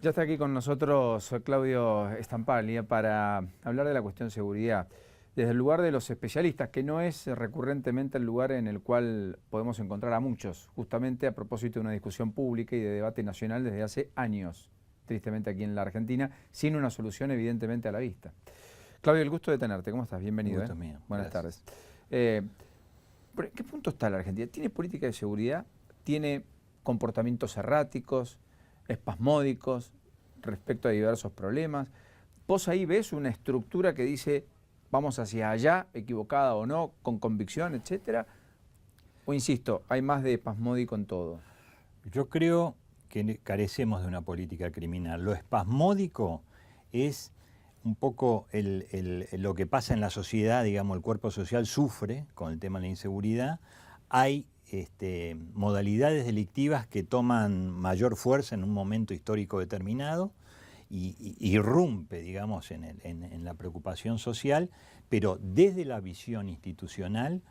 Ya está aquí con nosotros Claudio Stampaglia para hablar de la cuestión seguridad, desde el lugar de los especialistas, que no es recurrentemente el lugar en el cual podemos encontrar a muchos, justamente a propósito de una discusión pública y de debate nacional desde hace años, tristemente aquí en la Argentina, sin una solución evidentemente a la vista. Claudio, el gusto de tenerte. ¿Cómo estás? Bienvenido. Gusto mío. Buenas Gracias. tardes. ¿En qué punto está la Argentina? ¿Tiene política de seguridad? ¿Tiene comportamientos erráticos, espasmódicos respecto a diversos problemas? ¿Vos ahí ves una estructura que dice vamos hacia allá, equivocada o no, con convicción, etcétera? O insisto, hay más de espasmódico en todo. Yo creo que carecemos de una política criminal. Lo espasmódico es un poco lo que pasa en la sociedad, digamos, el cuerpo social sufre con el tema de la inseguridad. Hay modalidades delictivas que toman mayor fuerza en un momento histórico determinado y irrumpe, digamos, en la preocupación social, pero desde la visión institucional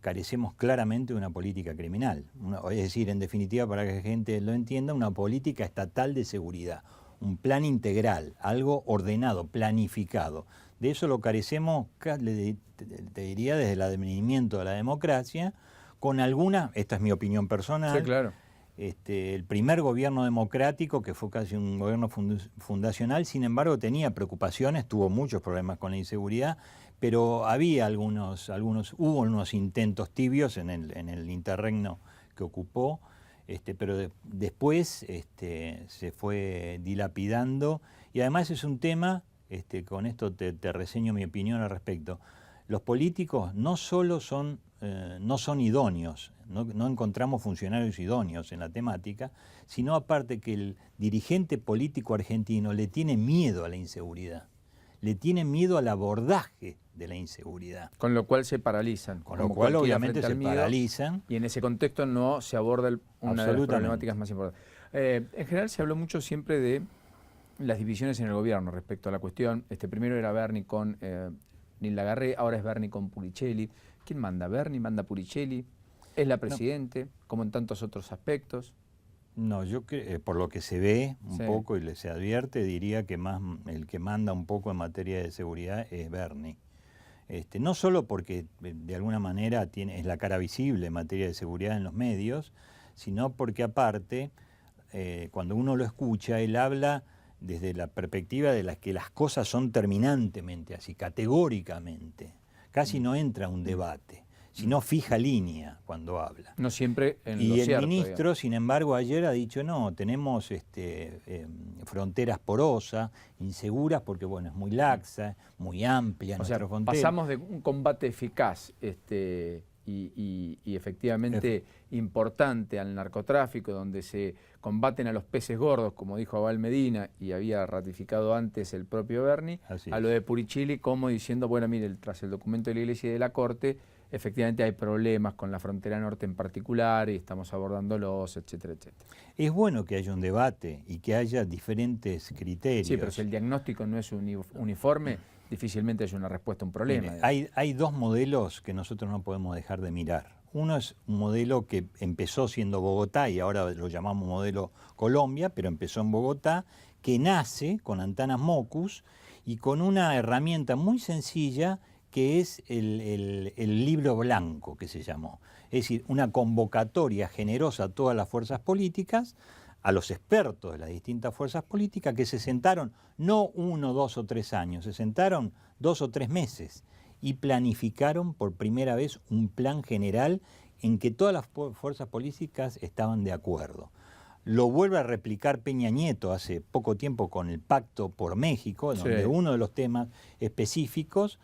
carecemos claramente de una política criminal. Es decir, en definitiva, para que la gente lo entienda, una política estatal de seguridad, un plan integral, algo ordenado, planificado. De eso lo carecemos, te diría, desde el advenimiento de la democracia, con alguna, esta es mi opinión personal, Sí, claro. El primer gobierno democrático, que fue casi un gobierno fundacional, sin embargo tenía preocupaciones, tuvo muchos problemas con la inseguridad, pero había hubo unos intentos tibios en el interregno que ocupó, pero después se fue dilapidando, y además es un tema, con esto te reseño mi opinión al respecto. Los políticos no solo no son idóneos, no encontramos funcionarios idóneos en la temática, sino aparte que el dirigente político argentino le tiene miedo a la inseguridad, le tiene miedo al abordaje de la inseguridad. Con lo cual se paralizan. Con lo cual obviamente se paralizan. Y en ese contexto no se aborda una de las problemáticas más importantes. En general se habló mucho siempre de las divisiones en el gobierno respecto a la cuestión. Primero era Berni con Nilda Garré, ahora es Berni con Puricelli. ¿Quién manda? ¿Berni manda Puricelli? ¿Es la presidente, como en tantos otros aspectos? No, yo por lo que se ve un Sí. poco y se advierte, diría que más el que manda un poco en materia de seguridad es Berni. No solo porque de alguna manera es la cara visible en materia de seguridad en los medios, sino porque aparte, cuando uno lo escucha, él habla desde la perspectiva de que las cosas son terminantemente así, categóricamente. Casi no entra a un debate, sino fija línea cuando habla. No siempre en y lo el cierto, ministro, digamos. sin embargo, ayer ha dicho no, tenemos fronteras porosas, inseguras, porque bueno, es muy laxa, muy amplia nuestra frontera. Pasamos de un combate eficaz y efectivamente importante al narcotráfico, donde se combaten a los peces gordos, como dijo Abal Medina, y había ratificado antes el propio Berni, a lo de Puricelli, como diciendo, bueno, mire, tras el documento de la Iglesia y de la Corte, efectivamente hay problemas con la frontera norte en particular y estamos abordándolos, etcétera, etcétera. Es bueno que haya un debate y que haya diferentes criterios. Sí, pero si el diagnóstico no es uniforme, difícilmente hay una respuesta a un problema. Mire, hay dos modelos que nosotros no podemos dejar de mirar. Uno es un modelo que empezó siendo Bogotá y ahora lo llamamos modelo Colombia, pero empezó en Bogotá, que nace con Antanas Mockus y con una herramienta muy sencilla que es el libro blanco que se llamó. Es decir, una convocatoria generosa a todas las fuerzas políticas, a los expertos de las distintas fuerzas políticas, que se sentaron no 1, 2 o 3 años, se sentaron 2 o 3 meses y planificaron por primera vez un plan general en que todas las fuerzas políticas estaban de acuerdo. Lo vuelve a replicar Peña Nieto hace poco tiempo con el Pacto por México, donde uno de los temas específicos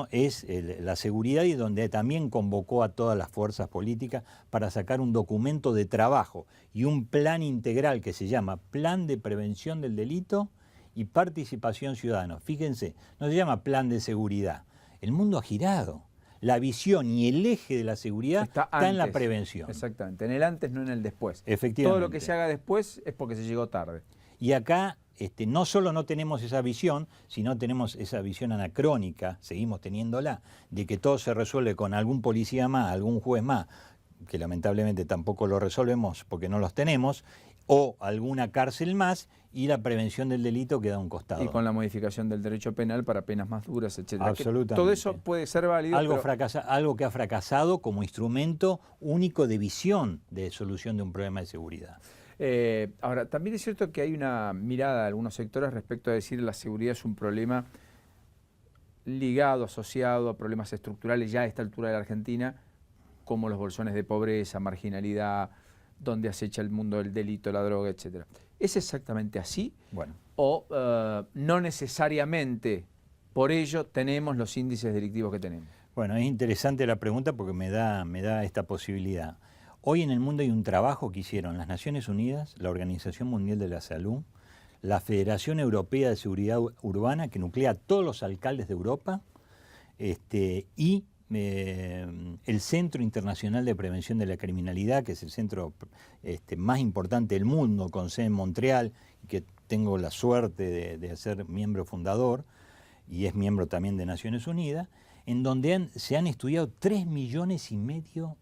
es la seguridad y donde también convocó a todas las fuerzas políticas para sacar un documento de trabajo y un plan integral que se llama Plan de Prevención del Delito y Participación Ciudadana. Fíjense, no se llama Plan de Seguridad. El mundo ha girado. La visión y el eje de la seguridad está en la prevención. Exactamente, en el antes, no en el después. Efectivamente. Todo lo que se haga después es porque se llegó tarde. Y acá no solo no tenemos esa visión, sino tenemos esa visión anacrónica, seguimos teniéndola, de que todo se resuelve con algún policía más, algún juez más, que lamentablemente tampoco lo resolvemos porque no los tenemos, o alguna cárcel más, y la prevención del delito queda a un costado. Y con la modificación del derecho penal para penas más duras, etcétera. Absolutamente. Todo eso puede ser válido. Algo que ha fracasado como instrumento único de visión de solución de un problema de seguridad. Ahora, también es cierto que hay una mirada de algunos sectores respecto a decir la seguridad es un problema ligado, asociado a problemas estructurales ya a esta altura de la Argentina, como los bolsones de pobreza, marginalidad, donde acecha el mundo del delito, la droga, etcétera. ¿Es exactamente así? Bueno. ¿O no necesariamente por ello tenemos los índices delictivos que tenemos? Bueno, es interesante la pregunta porque me da esta posibilidad. Hoy en el mundo hay un trabajo que hicieron las Naciones Unidas, la Organización Mundial de la Salud, la Federación Europea de Seguridad Urbana, que nuclea a todos los alcaldes de Europa, y el Centro Internacional de Prevención de la Criminalidad, que es el centro más importante del mundo, con sede en Montreal, que tengo la suerte de ser miembro fundador, y es miembro también de Naciones Unidas, en donde se han estudiado 3,5 millones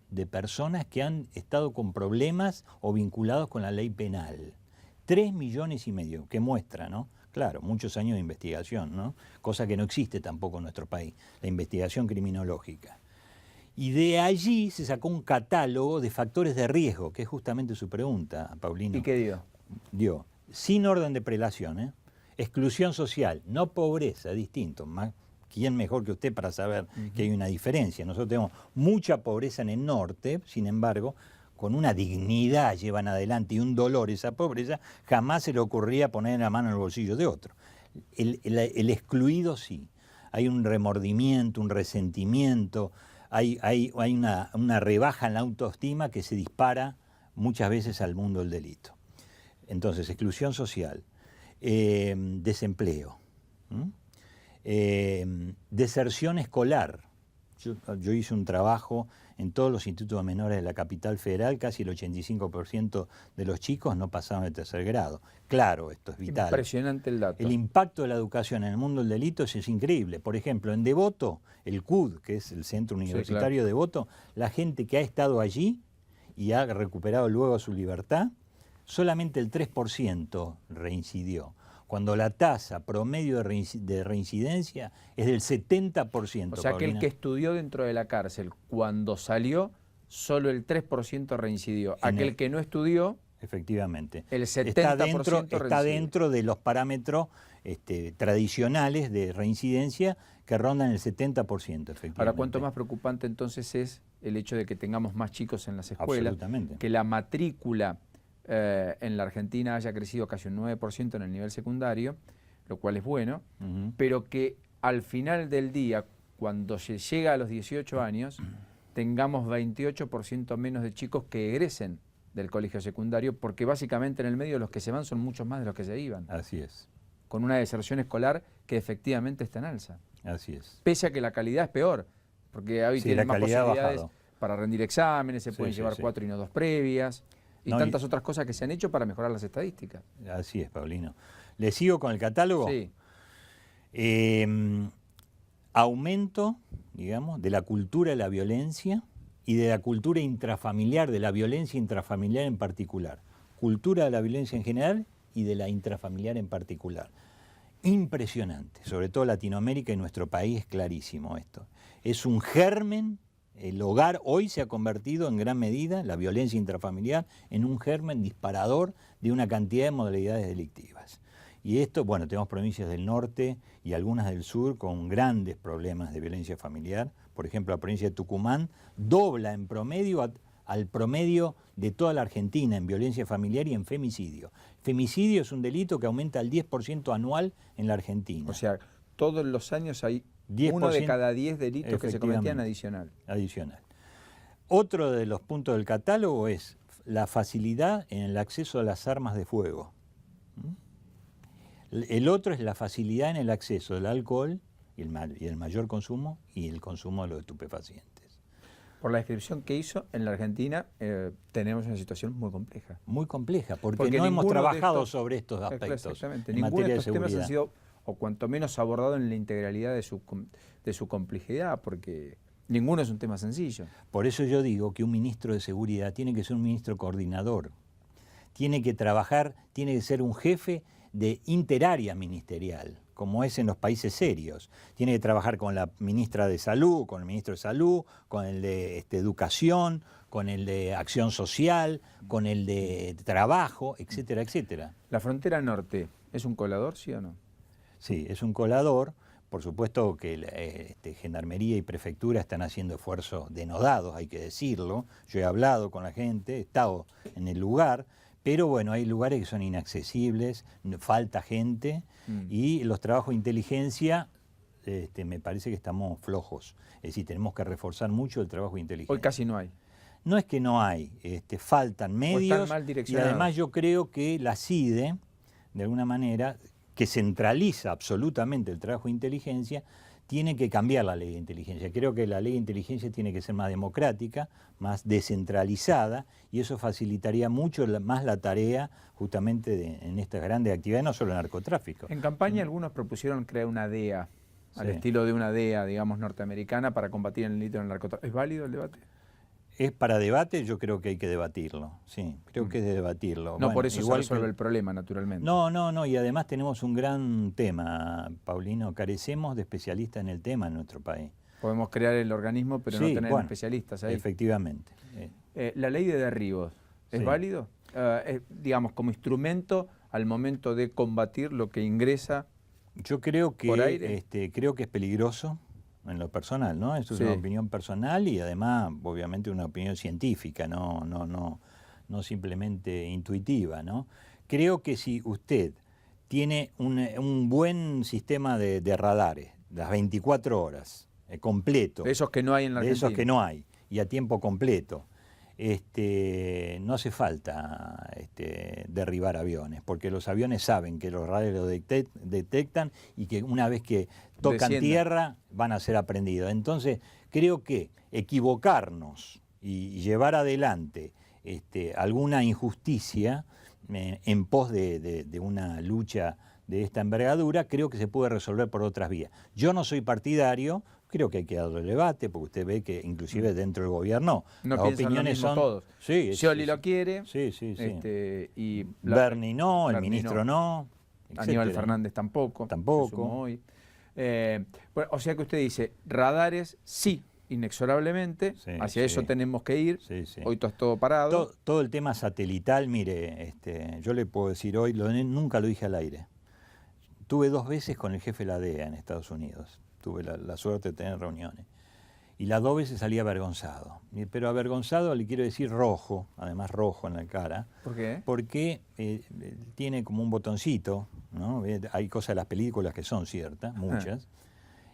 de personas que han estado con problemas o vinculados con la ley penal. 3,5 millones, que muestra, ¿no? Claro, muchos años de investigación, ¿no? Cosa que no existe tampoco en nuestro país, la investigación criminológica. Y de allí se sacó un catálogo de factores de riesgo, que es justamente su pregunta, Paulino. ¿Y qué dio? Dio, sin orden de prelación, exclusión social, no pobreza, distinto. ¿Quién mejor que usted para saber que hay una diferencia? Nosotros tenemos mucha pobreza en el norte, sin embargo, con una dignidad llevan adelante y un dolor esa pobreza, jamás se le ocurría poner la mano en el bolsillo de otro. El excluido sí, hay un remordimiento, un resentimiento, hay una rebaja en la autoestima que se dispara muchas veces al mundo del delito. Entonces, exclusión social, desempleo, deserción escolar. Yo hice un trabajo en todos los institutos menores de la capital federal, casi el 85% de los chicos no pasaban de tercer grado. Claro, esto es vital. Impresionante el dato. El impacto de la educación en el mundo del delito es increíble. Por ejemplo, en Devoto, el CUD, que es el Centro Universitario de Devoto, la gente que ha estado allí y ha recuperado luego su libertad, solamente el 3% reincidió, cuando la tasa promedio de reincidencia es del 70%. O sea, que el Paulina, que estudió dentro de la cárcel, cuando salió, solo el 3% reincidió. Aquel que no estudió, efectivamente, el 70% está dentro de los parámetros tradicionales de reincidencia que rondan el 70%, efectivamente. Ahora, ¿cuánto más preocupante entonces es el hecho de que tengamos más chicos en las escuelas? Absolutamente. Que la matrícula en la Argentina haya crecido casi un 9% en el nivel secundario, lo cual es bueno, pero que al final del día, cuando se llega a los 18 años, tengamos 28% menos de chicos que egresen del colegio secundario, porque básicamente en el medio los que se van son muchos más de los que se iban. Así es. Con una deserción escolar que efectivamente está en alza. Así es. Pese a que la calidad es peor, porque hoy tienen más posibilidades para rendir exámenes, se pueden llevar 4 y no 2 previas, y tantas otras cosas que se han hecho para mejorar las estadísticas. Así es, Paulino. ¿Le sigo con el catálogo? Sí. Aumento, digamos, de la cultura de la violencia y de la cultura intrafamiliar, de la violencia intrafamiliar en particular. Cultura de la violencia en general y de la intrafamiliar en particular. Impresionante, sobre todo Latinoamérica y nuestro país es clarísimo esto. Es un germen, el hogar hoy se ha convertido en gran medida, la violencia intrafamiliar, en un germen disparador de una cantidad de modalidades delictivas. Y esto, bueno, tenemos provincias del norte y algunas del sur con grandes problemas de violencia familiar. Por ejemplo, la provincia de Tucumán dobla en promedio al promedio de toda la Argentina en violencia familiar y en femicidio. Femicidio es un delito que aumenta al 10% anual en la Argentina. O sea, todos los años hay 1 de cada 10 delitos que se cometían adicional. Otro de los puntos del catálogo es la facilidad en el acceso a las armas de fuego. El otro es la facilidad en el acceso al alcohol y el mayor consumo y el consumo de los estupefacientes. Por la descripción que hizo, en la Argentina tenemos una situación muy compleja. Muy compleja, porque no hemos trabajado sobre estos aspectos. Exactamente. Ninguno de estos temas ha sido, o cuanto menos abordado en la integralidad de su complejidad, porque ninguno es un tema sencillo. Por eso yo digo que un ministro de Seguridad tiene que ser un ministro coordinador. tiene que trabajar, tiene que ser un jefe de interárea ministerial, como es en los países serios. Tiene que trabajar con la ministra de Salud, con el ministro de Salud, con el de Educación, con el de Acción Social, con el de Trabajo, etcétera, etcétera. ¿La frontera norte es un colador, sí o no? Sí, es un colador. Por supuesto que Gendarmería y Prefectura están haciendo esfuerzos denodados, hay que decirlo. Yo he hablado con la gente, he estado en el lugar, pero bueno, hay lugares que son inaccesibles, falta gente y los trabajos de inteligencia, me parece que estamos flojos. Es decir, tenemos que reforzar mucho el trabajo de inteligencia. Hoy casi no hay. No es que no hay, faltan medios mal y direccionados. además yo creo que la CIDE, de alguna manera, que centraliza absolutamente el trabajo de inteligencia, tiene que cambiar la ley de inteligencia. Creo que la ley de inteligencia tiene que ser más democrática, más descentralizada, y eso facilitaría mucho más la tarea justamente en estas grandes actividades, no solo el narcotráfico. En campaña algunos propusieron crear una DEA, al estilo de una DEA, digamos, norteamericana, para combatir el delito del narcotráfico. ¿Es válido el debate? Es para debate, yo creo que hay que debatirlo, sí, creo que es de debatirlo. No, bueno, por eso se resuelve el problema, naturalmente. No, y además tenemos un gran tema, Paulino, carecemos de especialistas en el tema en nuestro país. Podemos crear el organismo, pero no tener especialistas ahí. Efectivamente. La ley de derribos, ¿es válido? Digamos, como instrumento al momento de combatir lo que ingresa yo creo que, por aire. Creo que es peligroso. En lo personal, ¿no? Eso es una opinión personal y además, obviamente, una opinión científica, no simplemente intuitiva, ¿no? Creo que si usted tiene un buen sistema de radares, las 24 horas, completo. De esos que no hay en la Argentina. De esos que no hay, y a tiempo completo. No hace falta derribar aviones, porque los aviones saben que los radares lo detectan y que una vez que tocan tierra van a ser aprendidos. Entonces, creo que equivocarnos y llevar adelante alguna injusticia en pos de una lucha de esta envergadura, creo que se puede resolver por otras vías. Yo no soy partidario. Creo que hay que darle debate, porque usted ve que inclusive dentro del gobierno no las opiniones son todos. Sí, Scioli lo quiere. Sí. Y Berni no, el ministro no. Aníbal Fernández tampoco. Hoy. Bueno, o sea que usted dice, radares sí, inexorablemente, hacia eso tenemos que ir. Hoy todo es todo parado. Todo el tema satelital, mire, yo le puedo decir hoy, nunca lo dije al aire. Tuve 2 veces con el jefe de la DEA en Estados Unidos. Tuve la suerte de tener reuniones. Y las 2 veces salí avergonzado. Pero avergonzado le quiero decir rojo, además rojo en la cara. ¿Por qué? Porque tiene como un botoncito, ¿no? Hay cosas de las películas que son ciertas, muchas.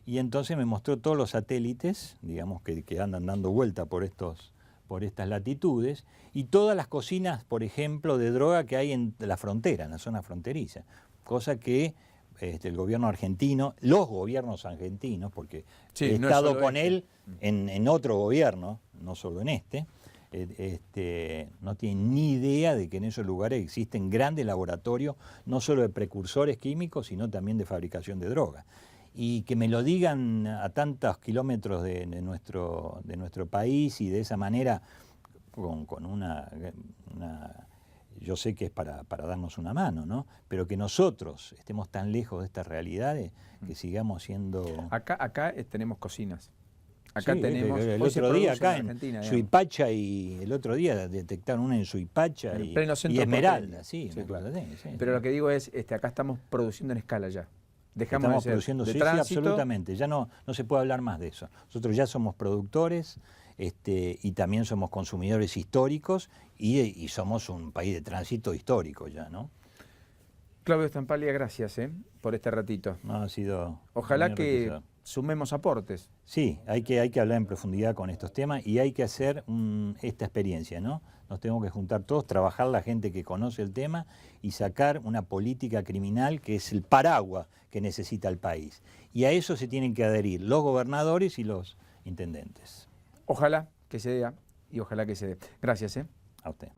Y entonces me mostró todos los satélites, digamos, que andan dando vuelta por estas latitudes, y todas las cocinas, por ejemplo, de droga que hay en la frontera, en la zona fronteriza. Cosa que el gobierno argentino, los gobiernos argentinos, porque he estado con él en otro gobierno, no solo en no tienen ni idea de que en esos lugares existen grandes laboratorios, no solo de precursores químicos, sino también de fabricación de droga. Y que me lo digan a tantos kilómetros de nuestro país y de esa manera, con una yo sé que es para darnos una mano, ¿no? Pero que nosotros estemos tan lejos de estas realidades, que sigamos siendo... Acá tenemos cocinas. Acá tenemos... El otro día acá en Suipacha, y el otro día detectaron una en Suipacha y Esmeralda. Claro. Pero lo que digo es, acá estamos produciendo en escala ya. Estamos produciendo, sí, absolutamente. Ya no se puede hablar más de eso. Nosotros ya somos productores, y también somos consumidores históricos y somos un país de tránsito histórico ya, ¿no? Claudio Stampaglia, gracias por este ratito. No, ha sido... Ojalá que sumemos aportes. Sí, hay que hablar en profundidad con estos temas y hay que hacer esta experiencia, ¿no? Nos tenemos que juntar todos, trabajar la gente que conoce el tema y sacar una política criminal que es el paraguas que necesita el país. Y a eso se tienen que adherir los gobernadores y los intendentes. Ojalá que se dé y ojalá que se dé. Gracias. A usted.